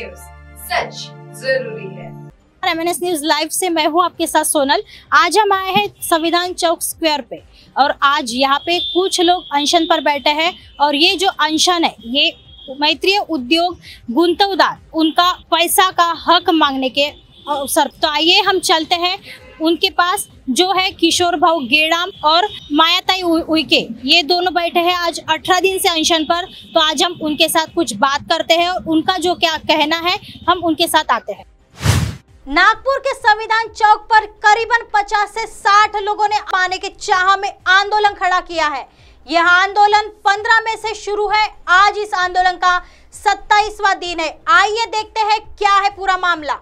News, सच जरूरी है। MNS news live से मैं हूं आपके साथ सोनल। आज हम आए हैं संविधान चौक स्क्वायर पे और आज यहाँ पे कुछ लोग अनशन पर बैठे हैं और ये जो अनशन है ये मैत्रीय उद्योग गुंतवदार उनका पैसा का हक मांगने के अवसर। तो आइए हम चलते हैं उनके पास, जो है किशोर भाऊ गेड़ाम और मायाताई उइके, ये दोनों बैठे हैं आज 18 दिन से अनशन पर। तो आज हम उनके साथ कुछ बात करते हैं और उनका जो क्या कहना है हम उनके साथ आते हैं। नागपुर के संविधान चौक पर करीबन 50 से 60 लोगों ने पाने के चाह में आंदोलन खड़ा किया है। यह आंदोलन 15 मई से शुरू है। आज इस आंदोलन का 27वां दिन है। आइए देखते हैं क्या है पूरा मामला।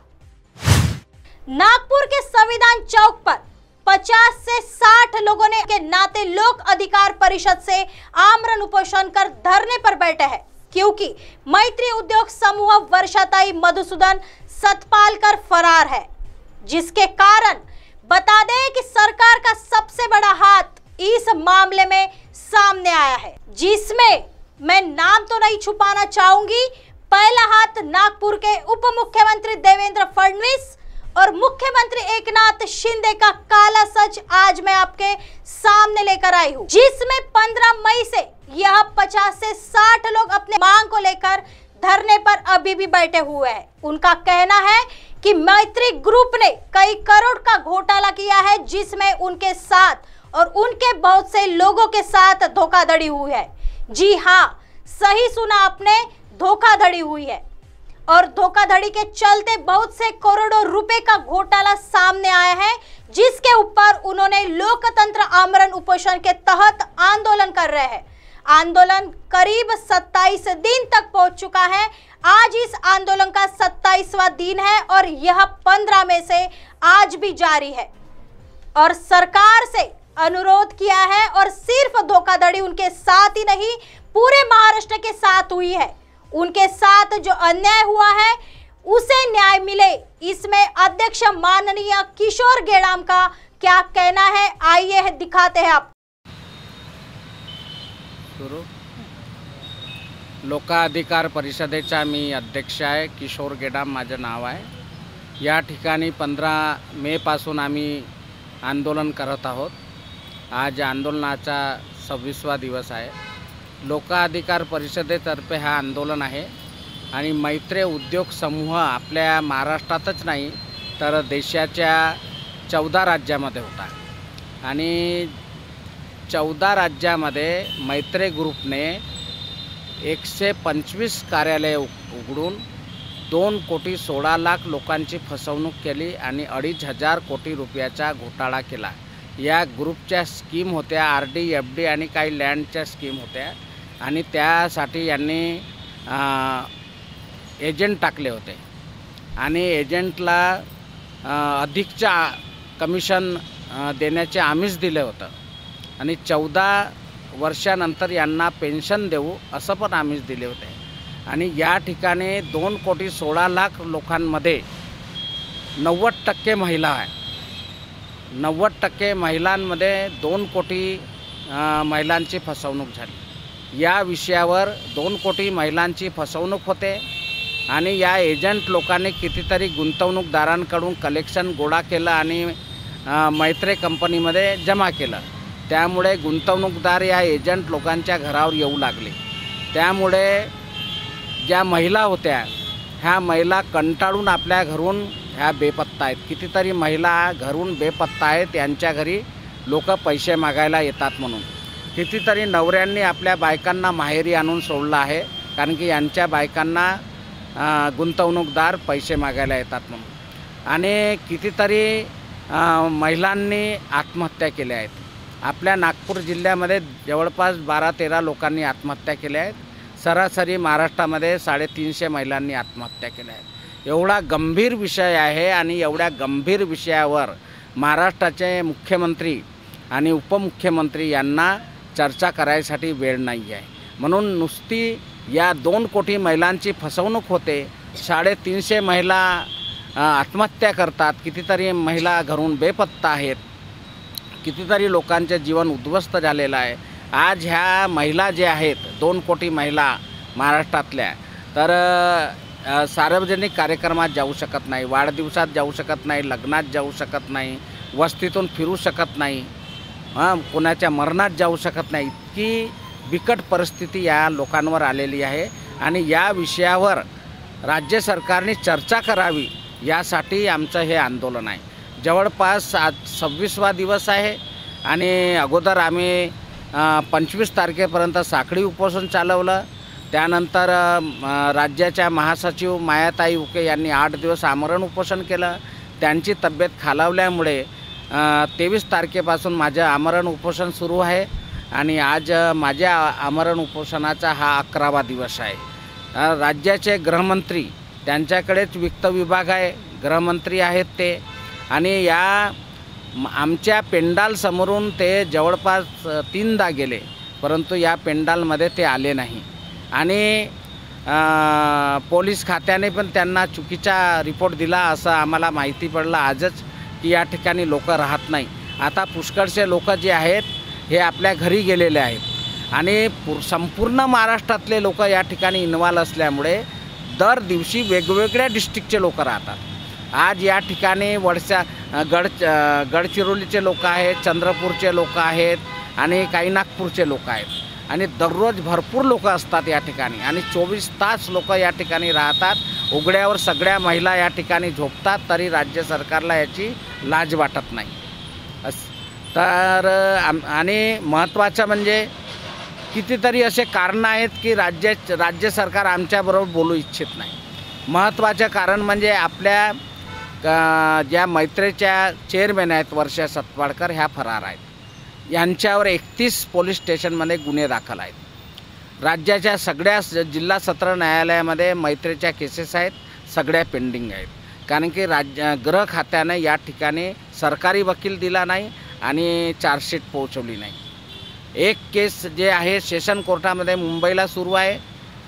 नागपुर के संविधान चौक पर 50 से 60 लोगों ने के नाते लोक अधिकार परिषद से आमरण उपोषण कर धरने पर बैठे हैं, क्योंकि मैत्री उद्योग समूह वर्षाताई मधुसूदन सतपालकर फरार है, जिसके कारण बता दें कि सरकार का सबसे बड़ा हाथ इस मामले में सामने आया है, जिसमें मैं नाम तो नहीं छुपाना चाहूंगी। पहला हाथ नागपुर के उप मुख्यमंत्री देवेंद्र फडणवीस और मुख्यमंत्री एकनाथ शिंदे का काला सच आज मैं आपके सामने लेकर आई हूँ, जिसमें 15 मई से यह 50 से 60 लोग अपने मांग को लेकर धरने पर अभी भी बैठे हुए हैं। उनका कहना है कि मैत्री ग्रुप ने कई करोड़ का घोटाला किया है, जिसमें उनके साथ और उनके बहुत से लोगों के साथ धोखाधड़ी हुई है। जी हाँ, सही सुना आपने, धोखाधड़ी हुई है और धोखाधड़ी के चलते बहुत से करोड़ों रुपए का घोटाला सामने आया है, जिसके ऊपर उन्होंने लोकतंत्र आमरण उपोषण के तहत आंदोलन कर रहे हैं। आंदोलन करीब 27 दिन तक पहुंच चुका है। आज इस आंदोलन का 27वां दिन है और यह 15 मई से आज भी जारी है और सरकार से अनुरोध किया है, और सिर्फ धोखाधड़ी उनके साथ ही नहीं पूरे महाराष्ट्र के साथ हुई है। उनके साथ जो अन्याय हुआ है उसे न्याय मिले, इसमें अध्यक्ष माननीय किशोर गेड़ाम का क्या कहना है, आइए दिखाते हैं आप। लोकाधिकार परिषदेचा मी अध्यक्ष आहे, किशोर गेडाम माझं नाव आहे। या ठिकाणी 15 मे पासून आम्ही आंदोलन करत आहोत। आज आंदोलनाचा 26वा दिवस आहे। लोकाधिकार परिषदेतर्फे हा आंदोलन आहे आणि मैत्री उद्योग समूह आपल्या महाराष्ट्रातच नाही तर देशाच्या 14 राज्यामध्ये होता आणि 14 राज्यामध्ये मैत्री ग्रुपने 125 कार्यालय उघडून 2,16,00,000 लोकांची फसवणूक केली आणि 2,500 कोटी रुपयाचा घोटाळा केला। या ग्रुपच्या स्कीम होत्या RD FD आणि काही लँडच्या स्कीम होत्या आणि त्यासाठी यांनी एजंट टाकले होते आणि एजंटला अधिकच्या कमिशन देण्याचे आमिष दिले होतं आणि 14 वर्षानंतर यांना पेन्शन देऊ असं पण आमिष दिले होते आणि या ठिकाणी 2,16,00,000 लोकांमध्ये 90% महिला आहे। 90% महिलांमध्ये 2 कोटी महिलांची फसवणूक झाली। या विषयावर 2 कोटी महिलांची फसवणूक होते आणि या एजंट लोकांनी कितीतरी गुंतवणूकदारांकडून कलेक्शन गोळा केलं आणि मैत्री कंपनीमध्ये जमा केलं। त्यामुळे गुंतवणूकदार या एजंट लोकांच्या घरावर येऊ लागले। त्यामुळे ज्या महिला होत्या ह्या महिला कंटाळून आपल्या घरून ह्या बेपत्ता आहेत। कितीतरी महिला घरून बेपत्ता आहेत, यांच्या घरी लोक पैसे मागायला येतात म्हणून। कितीतरी नवऱ्यांनी आपल्या बायकांना माहेरी आणून सोडलं आहे, कारण की यांच्या बायकांना गुंतवणूकदार पैसे मागायला येतात म्हणून। आणि कितीतरी महिलांनी आत्महत्या केल्या आहेत। आपल्या नागपूर जिल्ह्यामध्ये जवळपास 12-13 लोकांनी आत्महत्या केल्या आहेत। सरासरी महाराष्ट्रामध्ये 350 महिलांनी आत्महत्या केल्या आहेत। एवढा गंभीर विषय आहे आणि एवढ्या गंभीर विषयावर महाराष्ट्राचे मुख्यमंत्री आणि उपमुख्यमंत्री यांना चर्चा करायसाठी वेळ नाही आहे। म्हणून नुसती या 2 कोटी महिलांची फसवणूक होते, 350 महिला आत्महत्या करतात, कितीतरी महिला घरून बेपत्ता आहेत, कितीतरी लोकांचे जीवन उद्ध्वस्त झालेलं आहे। आज ह्या महिला जे आहेत 2 कोटी महिला महाराष्ट्रातल्या, तर सार्वजनिक कार्यक्रमात जाऊ शकत नाही, वाढदिवसात जाऊ शकत नाही, लग्नात जाऊ शकत नाही, वस्तीतून फिरू शकत नाही, कोणाच्या मरणात जाऊ शकत नाही. इतकी बिकट परिस्थिती या लोकांवर आलेली आहे आणि या विषयावर राज्य सरकारने चर्चा करावी यासाठी आमचं हे आंदोलन आहे. जवळपास आज 26वा दिवस आहे आणि अगोदर आम्ही 25 तारखेपर्यंत साखळी उपोषण चालवलं. त्यानंतर राज्याच्या महासचिव मायाताई उके यांनी 8 दिवस आमरण उपोषण केलं. त्यांची तब्येत खालावल्यामुळे 23 तारखेपासून माझं आमरण उपोषण सुरू आहे आणि आज माझ्या आमरण उपोषणाचा हा 11वा दिवस आहे. राज्याचे गृहमंत्री त्यांच्याकडेच वित्त विभाग आहे, गृहमंत्री आहेत ते, आणि या आमच्या पेंडालसमोरून ते जवळपास 3दा गेले, परंतु या पेंडालमध्ये ते आले नाही. आणि पोलीस खात्याने पण त्यांना चुकीचा रिपोर्ट दिला असं आम्हाला माहिती पडलं आजच की या ठिकाणी लोक राहत नाही. आता पुष्कळसे लोक जे आहेत हे आपल्या घरी गेलेले आहेत आणि संपूर्ण महाराष्ट्रातले लोक या ठिकाणी इन्व्हॉल्व असल्यामुळे दर दिवशी वेगवेगळ्या डिस्ट्रिक्टचे लोक राहतात. आज या ठिकाणी गडचिरोलीचे लोक आहेत, चंद्रपूरचे लोक आहेत आणि काही नागपूरचे लोक आहेत आणि दररोज भरपूर लोक असतात या ठिकाणी आणि 24 तास लोक या ठिकाणी राहतात. उघड्यावर सगळ्या महिला या ठिकाणी झोपतात तरी राज्य सरकारला याची लाज वाटत नाही. तर आणि महत्त्वाचं म्हणजे कितीतरी असे कारणं आहेत की राज्य सरकार आमच्याबरोबर बोलू इच्छित नाही. महत्त्वाचं कारण म्हणजे आपल्या ज्या मैत्रीच्या चेअरमॅन आहेत वर्षा सतवाडकर ह्या फरार आहेत. यांच्यावर 31 पोलीस स्टेशनमध्ये गुन्हे दाखल आहेत. राज्याच्या सगळ्या जिल्हा सत्र न्यायालयामध्ये मैत्रीच्या केसेस आहेत, सगळ्या पेंडिंग आहेत. कारण की गृह खात्याने या ठिकाणी सरकारी वकील दिला नाही आणि चार्जशीट पोहोचवली नाही. एक केस जे आहे सेशन कोर्टामध्ये मुंबईला सुरू आहे,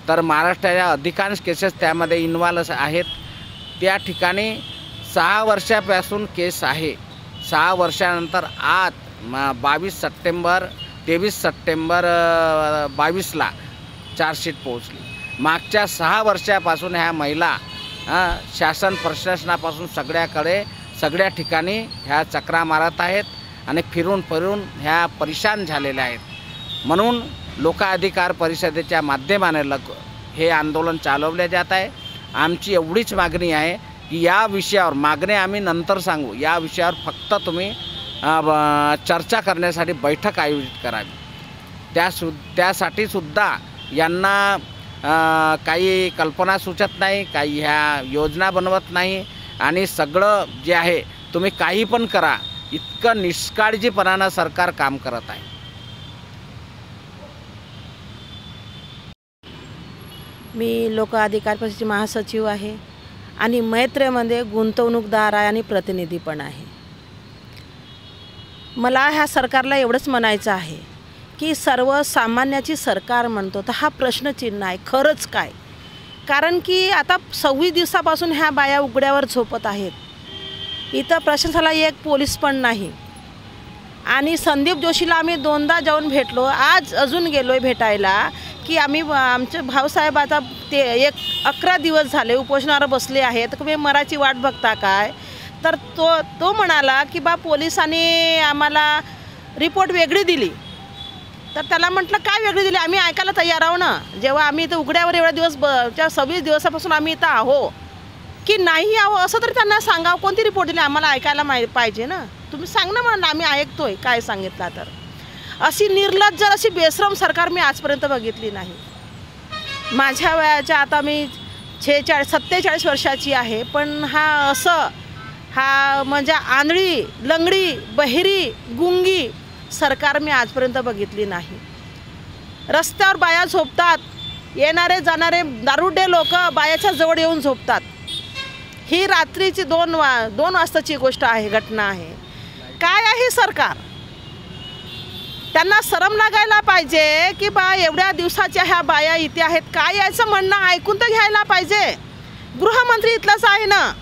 तर महाराष्ट्राच्या अधिकांश केसेस त्यामध्ये इन्व्हॉल्व आहेत. त्या ठिकाणी 6 वर्षापासून केस आहे. 6 वर्षानंतर आज 23 सप्टेंबर 22ला चार्जशीट पोहोचली. मागच्या 6 वर्षापासून ह्या महिला शासन प्रशासनापासून सगळ्या ठिकाणी ह्या चक्रा मारत आहेत आणि फिरून ह्या परेशान झालेल्या आहेत. म्हणून लोकाधिकार परिषदेच्या माध्यमाने हे आंदोलन चालवले जात आहे. आमची एवढीच मागणी आहे की या विषयावर मागणी आम्ही नंतर सांगू, या विषयावर फक्त तुम्ही चर्चा करण्यासाठी बैठक आयोजित करावी. त्यासाठी सुद्धा यांना काही कल्पना सुचत नाही, काही ह्या योजना बनवत नाही आणि सगळं जे आहे तुम्ही काही पण करा इतकं निष्काळजीपणानं सरकार काम करत आहे. मी लोक अधिकार परिषदेची महासचिव आहे आणि मैत्रीमध्ये गुंतवणूकदार आहे आणि प्रतिनिधी पण आहे. मला ह्या सरकारला एवढंच म्हणायचं आहे की सर्वसामान्याची सरकार म्हणतो तर हा प्रश्नचिन्ह आहे. खरंच काय? कारण की आता 26 दिवसापासून ह्या बाया उघड्यावर झोपत आहेत. इथं प्रशासनाला एक पोलीस पण नाही आणि संदीप जोशीला आम्ही 2दा जाऊन भेटलो, आज अजून गेलो आहे भेटायला की आमचे भाऊसाहेब आता ते 11 दिवस झाले उपोषणावर बसले आहेत, तुम्ही मराठी वाट बघता काय? तर तो म्हणाला की बा पोलिसांनी आम्हाला रिपोर्ट वेगळी दिली. तर त्याला म्हटलं काय वेगळी दिली, आम्ही ऐकायला तयार आहो ना. जेव्हा आम्ही इथं उघड्यावर एवढ्या दिवस 26 दिवसापासून आम्ही इथं आहो की नाही आहो असं तरी त्यांना सांगावं. कोणती रिपोर्ट दिली आम्हाला ऐकायला पाहिजे ना. तुम्ही सांग ना म्हणलं, आम्ही ऐकतोय काय सांगितलं. तर अशी निर्लज्ज अशी बेशरम सरकार मी आजपर्यंत बघितली नाही. माझ्या वयाच्या आता मी 47 वर्षाची आहे, पण हा म्हणजे आंधळी लंगडी बहिरी गुंगी सरकार मी आजपर्यंत बघितली नाही. रस्त्यावर बाया झोपतात, येणारे जाणारे दारुडे लोक बायाच्या जवळ येऊन झोपतात. ही रात्रीची 2 वाजताची गोष्ट आहे, घटना आहे. काय आहे सरकार? त्यांना शरम लागायला पाहिजे की बा एवढ्या दिवसाच्या ह्या बाया इथे आहेत, काय याचं म्हणणं ऐकून तर घ्यायला पाहिजे. गृहमंत्री इथलंच आहे ना,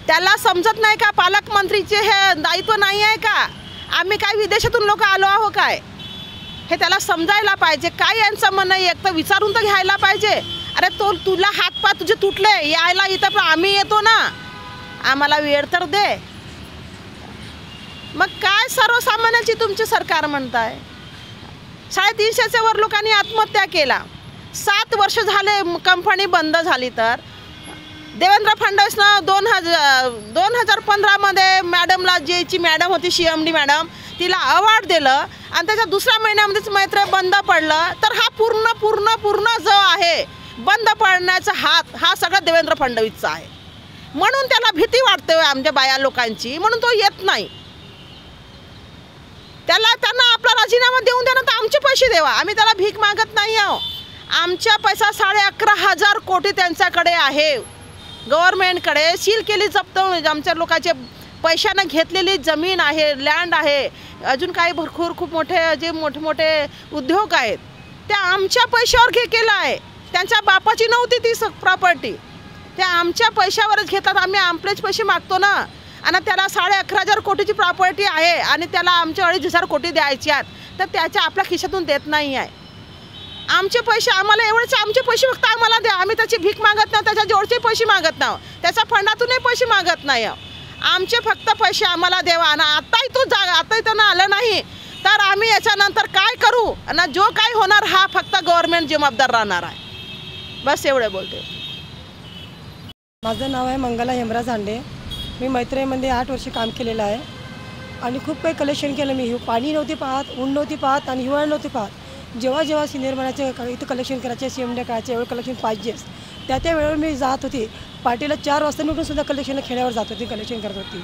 त्याला समजत नाही का? पालकमंत्रीचे हे दायित्व नाही आहे का? आम्ही काय विदेशातून लोक आलो आहो काय? हे त्याला समजायला पाहिजे. काय यांचं म्हणणं एक तर विचारून तर घ्यायला पाहिजे. अरे तुला हातपाय तुझे तुटले यायला इथं, पण आम्ही येतो ना, आम्हाला वेळ तर दे. मग काय सर्वसामान्याची तुमची सरकार म्हणताय? 350च्या वर लोकांनी आत्महत्या केला. 7 वर्ष झाले कंपनी बंद झाली. तर देवेंद्र फडणवीसनं 2015मध्ये मॅडमला, जेची मॅडम होती CMD मॅडम, तिला अवॉर्ड दिलं आणि त्याच्या दुसऱ्या महिन्यामध्येच मैत्री बंद पडलं. तर हा पूर्ण जो आहे बंद पडण्याचा हात हा सगळा देवेंद्र फडणवीसचा आहे. म्हणून त्याला भीती वाटते आमच्या बाया लोकांची, म्हणून तो येत नाही. त्यांना आपला राजीनामा देऊन द्या ना, तर आमचे पैसे देवा. आम्ही त्याला भीक मागत नाही आहोत. आमचा पैसा 11,500 कोटी त्यांच्याकडे आहे, गव्हर्नमेंटकडे सील केली जप्त. आमच्या लोकांचे पैशानं घेतलेली जमीन आहे, लँड आहे, अजून काही भरपूर खूप मोठे जे मोठे उद्योग आहेत ते आमच्या पैशावर केलं आहे. त्यांच्या बापाची नव्हती ती प्रॉपर्टी, ते आमच्या पैशावरच घेतात. आम्ही आपलेच पैसे मागतो ना. आणि त्याला 11,500 कोटीची प्रॉपर्टी आहे आणि त्याला आमचे 2,500 कोटी द्यायचे आहेत, तर त्याच्या आपल्या खिशातून देत नाही आहे. आमचे पैसे आम्हाला एवढेच, आमचे पैसे फक्त आम्हाला द्या. आम्ही त्याची भीक मागत नाही, त्याच्या जोडचे पैसे मागत नाही, त्याच्या फंडातूनही पैसे मागत नाही. आमचे फक्त पैसे आम्हाला देवा. आणि आताही तो आलं नाही तर आम्ही याच्यानंतर काय करू आणि जो काय होणार हा फक्त गव्हर्नमेंट जबाबदार राहणार आहे. बस एवढे बोलते. माझं नाव आहे मंगला हेमराज हांडे. मी मैत्रीमध्ये 8 वर्ष काम केलेलं आहे आणि खूप काही कलेक्शन केलं. मी पाणी नव्हती पाहत, ऊन नव्हती पाहत आणि हिवाळा नव्हती पाहत. जेव्हा सिनियर म्हणायचे इथं कलेक्शन करायचे, CMD करायचे, एवढं कलेक्शन पाहिजेच, त्या वेळेवर मी जात होती. पार्टीला 4 वाजता निघून सुद्धा कलेक्शनला खेड्यावर जात होती, कलेक्शन करत होती.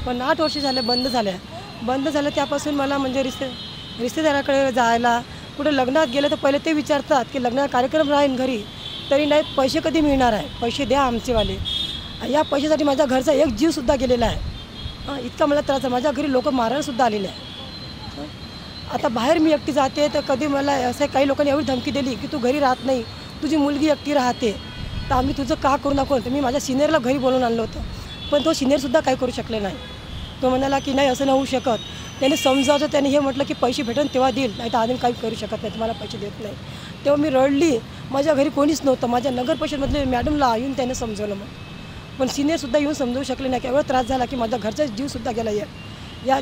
पण 8 वर्ष झाले बंद झालं. त्यापासून मला म्हणजे रिश्तेदाराकडे जायला, कुठे लग्नात गेलं तर पहिले ते विचारतात की लग्नात कार्यक्रम राहील घरी तरी नाही, पैसे कधी मिळणार आहे, पैसे द्या आमचेवाले. या पैशासाठी माझ्या घरचा एक जीवसुद्धा गेलेला आहे. इतका मला त्रास आहे. माझ्या घरी लोक मारायलासुद्धा आलेले आहे. आता बाहेर मी एकटी जाते तर कधी मला असं काही लोकांनी एवढी धमकी दिली की तू घरी राहत नाही, तुझी मुलगी एकटी राहते, तर आम्ही तुझं का करू नको. तर मी माझ्या सिनियरला घरी बोलवून आणलं होतं, पण तो सिनियरसुद्धा काही करू शकले नाही. तो म्हणाला की नाही असं नाही होऊ शकत. त्याने समजावतं, त्याने हे म्हटलं की पैसे भेटून तेव्हा देईल, नाही तर आधी काही करू शकत नाही, तुम्हाला पैसे देत नाही. तेव्हा मी रडली. माझ्या घरी कोणीच नव्हतं. माझ्या नगर परिषदमधले मॅडमला येऊन त्याने समजवलं मग, पण सिनियरसुद्धा येऊन समजवू शकले नाही. एवढा त्रास झाला की माझा घरचा जीवसुद्धा गेला. या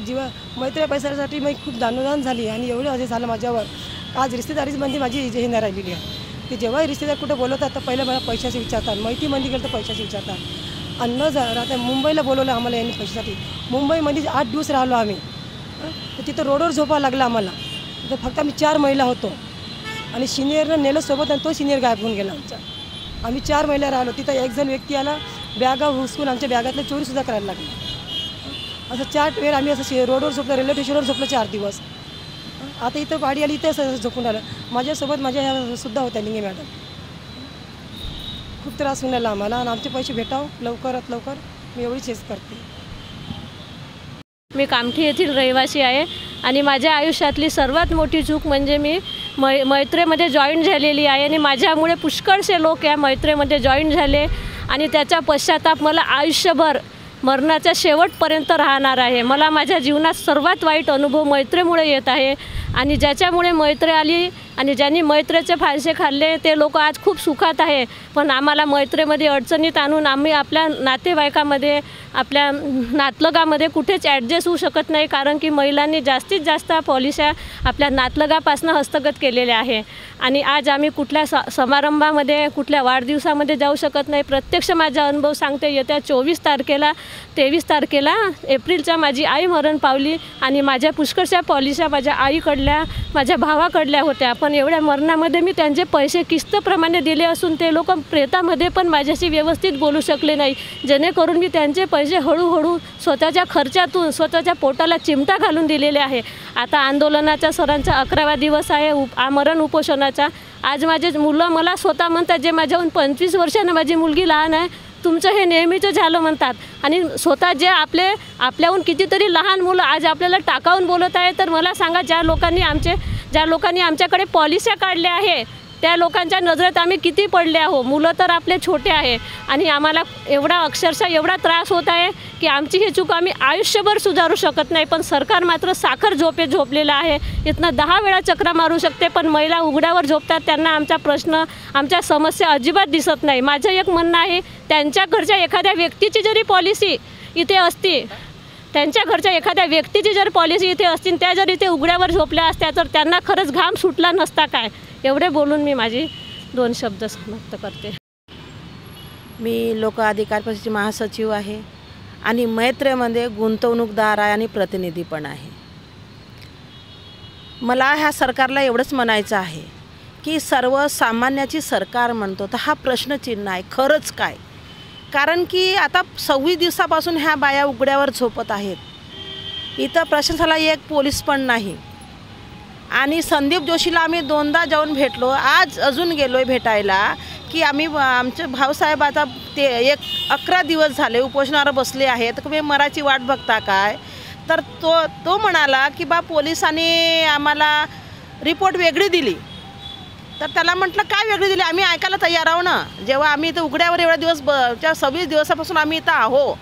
मैत्री पैशासाठी मी खूप दानोदान झाली आणि एवढं असे झालं माझ्यावर. आज रिश्तेदारीमध्ये माझी हे नाही राहिलेली आहे की जेव्हाही रिश्तेदार कुठे बोलवतात तर पहिलं मला पैशाचे विचारतात, मैत्रीमध्ये गेलं तर पैशाचे विचारतात. आणि न राहता मुंबईला बोलवलं आम्हाला यांनी पैशासाठी. मुंबईमध्ये 8 दिवस राहिलो आम्ही. तर तिथं रोडवर झोपावं लागलं आम्हाला. तर फक्त आम्ही 4 महिला होतो आणि सिनियरनं नेलं सोबत आणि तो सिनियर गायब होऊन गेला आमचा. आम्ही 4 महिला राहिलो. तिथं एक जण व्यक्ती आला, बॅगा हुसकून आमच्या बॅगातले चोरीसुद्धा करायला लागली. असं 4 वेळ आम्ही असं रोडवर झोपलो, रेल्वे स्टेशनवर झोपलो 4 दिवस. आता इथं गाडी आली इथे असं झोपून राहिलं. माझ्यासोबत माझ्या ह्या सुद्धा होत्या लिंगे मॅडम. खूप त्रास होऊन राहिला आम्हाला आणि आमचे पैसे भेटावं लवकरात लवकर, मी एवढीच हेच करते. मी कामठी येथील रहिवासी आहे आणि माझ्या आयुष्यातली सर्वात मोठी चूक म्हणजे मी मैत्रीमध्ये जॉईन झालेली आहे आणि माझ्यामुळे पुष्कळसे लोक या मैत्रीमध्ये जॉईन झाले आणि त्याचा पश्चाताप मला आयुष्यभर मरणाच्या शेवटपर्यंत राहणार आहे. मला माझ्या जीवनात सर्वात वाईट अनुभव मैत्रीमुळे येत आहे आणि ज्याच्यामुळे मैत्री आली आणि ज्यांनी मैत्रीचे फायदे खाल्ले ते लोक आज खूप सुखात आहे. पण आम्हाला मैत्रीमध्ये अडचणीत आणून आम्ही आपल्या नातेवाईकामध्ये, आपल्या नातलगामध्ये कुठेच ॲडजस्ट होऊ शकत नाही, कारण की महिलांनी जास्तीत जास्त पॉलिस्या आपल्या नातलगापासून हस्तगत केलेल्या आहे. आणि आज आम्ही कुठल्या समारंभामध्ये, कुठल्या वाढदिवसामध्ये जाऊ शकत नाही. प्रत्यक्ष माझा अनुभव सांगते. येत्या 23 तारखेला एप्रिलच्या माझी आई मरण पावली आणि माझ्या पुष्कळशा पॉलिस्या माझ्या आईकडल्या, माझ्या भावाकडल्या होत्या. पण एवढ्या मरणामध्ये मी त्यांचे पैसे किस्तप्रमाणे दिले असून ते लोक प्रेतामध्ये पण माझ्याशी व्यवस्थित बोलू शकले नाही, जेणेकरून मी त्यांचे पैसे हळूहळू स्वतःच्या खर्चातून स्वतःच्या पोटाला चिमटा घालून दिलेले आहे. आता आंदोलनाचा सरांचा 11वा दिवस आहे आमरण उपोषणाचा. आज माझे मुलं मला स्वतः म्हणतात, जे माझ्याहून 25 वर्षानं माझी मुलगी लहान आहे, तुमचं हे नेहमीचं झालं म्हणतात. आणि स्वतः जे आपल्याहून कितीतरी लहान मुलं आज आपल्याला टाकावून बोलत आहे. तर मला सांगा, ज्या लोकांनी आमच्याकडे पॉलिस्या काढल्या आहे त्या लोकांच्या नजरेत आम्ही किती पडले आहो. मुलं तर आपले छोटे आहे आणि आम्हाला एवढा अक्षरशः एवढा त्रास होत आहे की आमची ही चूक आम्ही आयुष्यभर सुधारू शकत नाही. पण सरकार मात्र साखर झोपलेलं आहे. इथनं 10 वेळा चक्रा मारू शकते पण महिला उघड्यावर झोपतात. त्यांना आमचा प्रश्न आमच्या समस्या अजिबात दिसत नाही. माझं एक म्हणणं आहे, त्यांच्या घरच्या एखाद्या व्यक्तीची जरी पॉलिसी इथे असती, त्यांच्या घरच्या एखाद्या व्यक्तीची जर पॉलिसी इथे असतील, त्या जर इथे उघड्यावर झोपल्या असत्या तर त्यांना खरंच घाम सुटला नसता काय. एवढे बोलून मी माझी 2 शब्द समाप्त करते. मी लोक अधिकार परिषदेची महासचिव आहे आणि मैत्रेमध्ये गुंतवणूकदार आहे आणि प्रतिनिधी पण आहे. मला ह्या सरकारला एवढंच म्हणायचं आहे की सर्वसामान्याची सरकार म्हणतो तर हा प्रश्नचिन्ह आहे. खरंच काय? कारण की आता 26 दिवसापासून ह्या बाया उघड्यावर झोपत आहेत. इथं प्रशासनाला एक पोलीस पण नाही आणि संदीप जोशीला आम्ही 2दा जाऊन भेटलो. आज अजून गेलो आहे भेटायला की आम्ही आमच्या भाऊसाहेबाचा ते 11 दिवस झाले उपोषणावर बसले आहेत, तुम्ही मराठी वाट बघता काय? तर तो म्हणाला की बा पोलिसांनी आम्हाला रिपोर्ट वेगळी दिली. तर त्याला म्हटलं काय वेगळी दिली, आम्ही ऐकायला तयार आहो ना. जेव्हा आम्ही इथं उघड्यावर एवढ्या दिवस 26 दिवसापासून आम्ही इथं आहो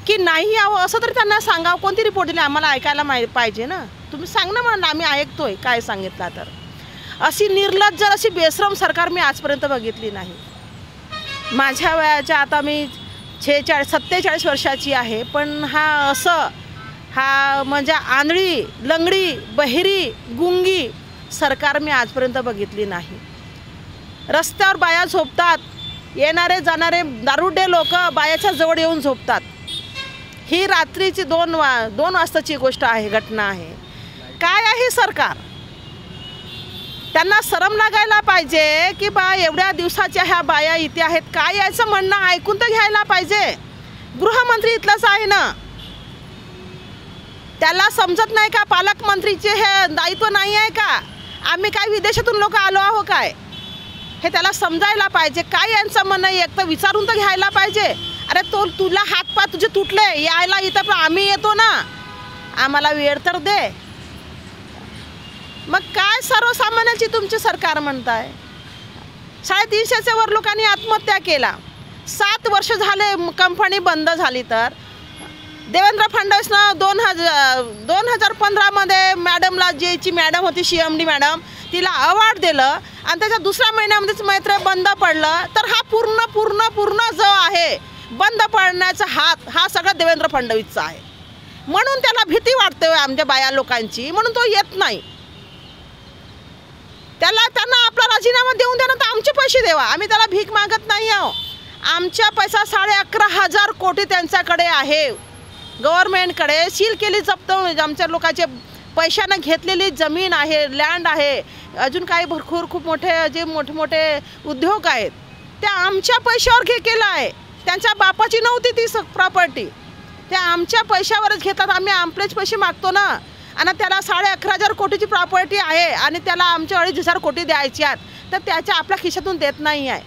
की नाही आहो असं तरी त्यांना सांगावं. कोणती रिपोर्ट दिली आम्हाला ऐकायला पाहिजे ना. तुम्ही सांग ना म्हणलं, आम्ही ऐकतोय काय सांगितलं. तर अशी निर्लज्ज अशी बेशरम सरकार मी आजपर्यंत बघितली नाही. माझ्या वयाच्या आता मी 47 वर्षाची आहे पण हा म्हणजे आंधळी लंगडी बहिरी गुंगी सरकार मी आजपर्यंत बघितली नाही. रस्त्यावर बाया झोपतात, येणारे जाणारे दारुडे लोक बायाच्या जवळ येऊन झोपतात. ही रात्रीची 2 वाजताची गोष्ट आहे, घटना आहे. काय आहे सरकार? त्यांना शरम लागायला पाहिजे की बा एवढ्या दिवसाच्या ह्या बाया इथे आहेत. काय याचं म्हणणं ऐकून तर घ्यायला पाहिजे. गृहमंत्री इथलंच आहे ना, त्याला समजत नाही का? पालकमंत्रीचे हे दायित्व नाही आहे का? आम्ही काय विदेशातून लोक आलो आहो काय? हे त्याला समजायला पाहिजे. काय यांचं म्हणणं एक तर विचारून तर घ्यायला पाहिजे. अरे तुला हातपाय तुझे तुटले यायला इथं आम्ही येतो ना, आम्हाला वेळ तर दे. मग काय सर्वसामान्याची तुमची सरकार म्हणताय? 350च्या वर लोकांनी आत्महत्या केला. 7 वर्ष झाले कंपनी बंद झाली. तर देवेंद्र फडणवीसनं 2015मध्ये मॅडमला जीची मॅडम होती CMD मॅडम तिला अवॉर्ड दिलं आणि त्याच्या दुसऱ्या महिन्यामध्येच मैत्री बंद पडलं. तर हा पूर्ण जो आहे बंद पडण्याचा हात हा सगळा देवेंद्र फडणवीसचा आहे. म्हणून त्याला भीती वाटते आमच्या बाया लोकांची, म्हणून तो येत नाही. त्यांना आपला राजीनामा देऊन द्या ना, तर आमचे पैसे देवा. आम्ही त्याला भीक मागत नाही आहो. आमचा पैसा 11,500 कोटी त्यांच्याकडे आहे. गव्हर्नमेंटकडे सील केली जप्त आमच्या लोकांचे पैशानं घेतलेली जमीन आहे, लँड आहे, अजून काही भरपूर खूप मोठे उद्योग आहेत ते आमच्या पैशावर केलं आहे. त्यांच्या बापाची नव्हती ती प्रॉपर्टी, त्या आमच्या पैशावरच घेतात. आम्ही आपलेच पैसे मागतो ना. आणि त्याला 11,500 कोटीची प्रॉपर्टी आहे आणि त्याला आमचे 2,500 कोटी द्यायचे आहेत, तर त्याच्या आपल्या खिशातून देत नाही आहे.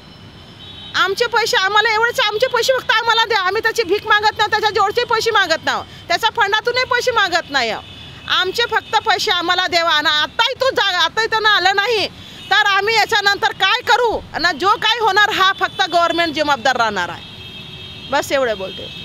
आमचे पैसे आम्हाला एवढेच, आमचे पैसे फक्त आम्हाला द्या. आम्ही त्याची भीक मागत नाही, त्याच्या जोडचे पैसे मागत नाही, त्याच्या फंडातूनही पैसे मागत नाही. आमचे फक्त पैसे आम्हाला द्यावा. आणि आता त्यांना आलं नाही तर आम्ही याच्यानंतर काय करू आणि जो काय होणार हा फक्त गव्हर्नमेंट जबाबदार राहणार आहे. बस एवढे बोलते.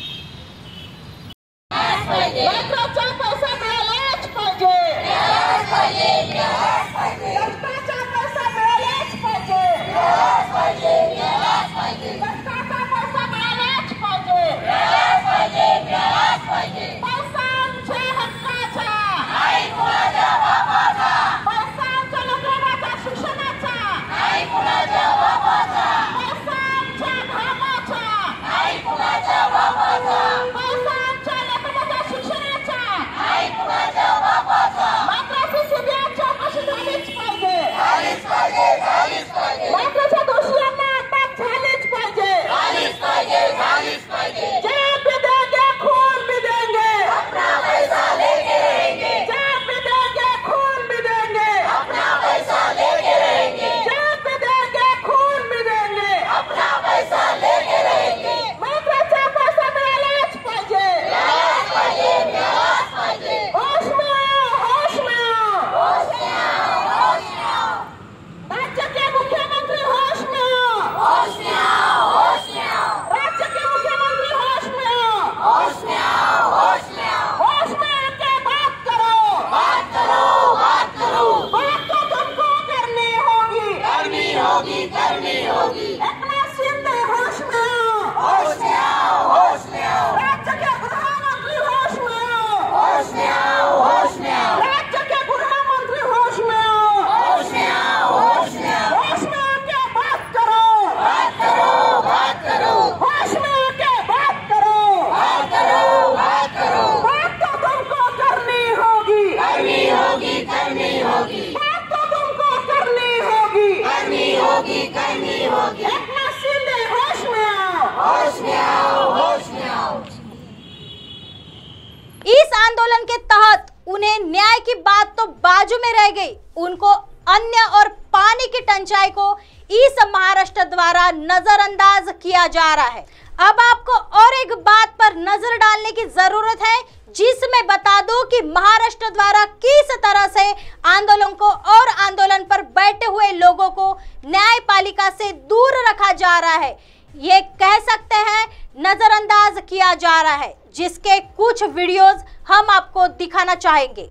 आंदोलन के तहत उन्हें न्याय की बात तो बाजू में रह गई, उनको अन्न और पानी की टंचाई को इस महाराष्ट्र द्वारा नजरअंदाज किया जा रहा है। अब आपको और एक बात पर नजर डालने की जरूरत है, जिसमें बता दूं कि महाराष्ट्र द्वारा किस तरह से आंदोलन को और आंदोलन पर बैठे हुए लोगों को न्यायपालिका से दूर रखा जा रहा है, ये कह सकते हैं नजरअंदाज किया जा रहा है, जिसके कुछ वीडियोस हम आपको दिखाना चाहेंगे।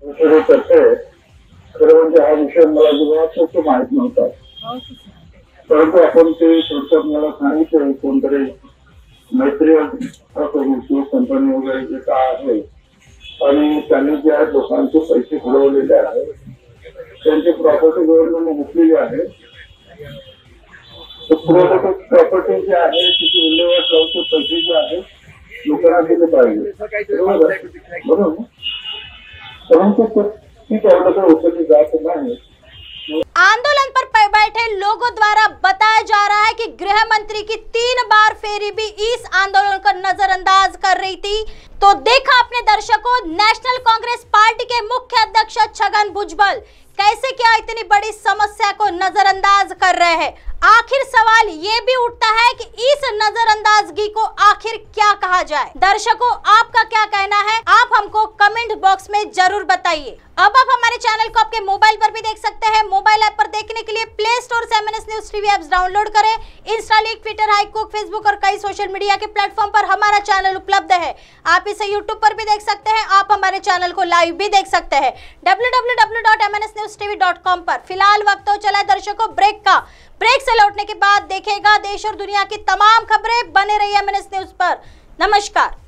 खरं म्हणजे हा विषय मला अजिबात माहित नव्हता, परंतु आपण ते थोडक्यात मला सांगितलं कोणतरी मैत्री कंपनी वगैरे जे काय आहे आणि त्यांनी जे आहेत लोकांचे पैसे घडवलेले आहेत, त्यांची प्रॉपर्टी गव्हर्नमेंटने घेतलेली आहे, प्रॉपर्टी जी आहे तिची विल्हेवाट लावून पैसे जे आहेत लोकांना दिले पाहिजे, बरोबर, परंतु आंदोलन पर बैठे लोगों द्वारा बताया जा रहा है कि गृह मंत्री की 3 बार फेरी भी इस आंदोलन को नजरअंदाज कर रही थी। तो देखा अपने दर्शकों, नेशनल कांग्रेस पार्टी के मुख्य अध्यक्ष छगन भुजबल कैसे क्या इतनी बड़ी समस्या को नजरअंदाज कर रहे हैं। आखिर सवाल ये भी उठता है कि इस नजरअंदाजगी को आखिर क्या कहा जाए। दर्शकों, आपका क्या कहना है, आप हमको कमेंट बॉक्स में जरूर बताइए। अब आप हमारे चैनल को आपके मोबाइल पर भी देख सकते हैं। मोबाइल ऐप पर देखने के लिए प्ले स्टोर से MNS news TV apps download करें। इंस्टा, ट्विटर, हाईकुक, फेसबुक और कई सोशल मीडिया के प्लेटफॉर्म पर हमारा चैनल उपलब्ध है। आप इसे यूट्यूब पर भी देख सकते हैं। आप हमारे चैनल को लाइव भी देख सकते हैं www.mnsnewstv.com पर। फिलहाल वक्त हो चला है दर्शकों ब्रेक का। ब्रेक से लौटने के बाद देखेगा देश और दुनिया की तमाम खबरें। बने रहिए MNS न्यूज पर। नमस्कार।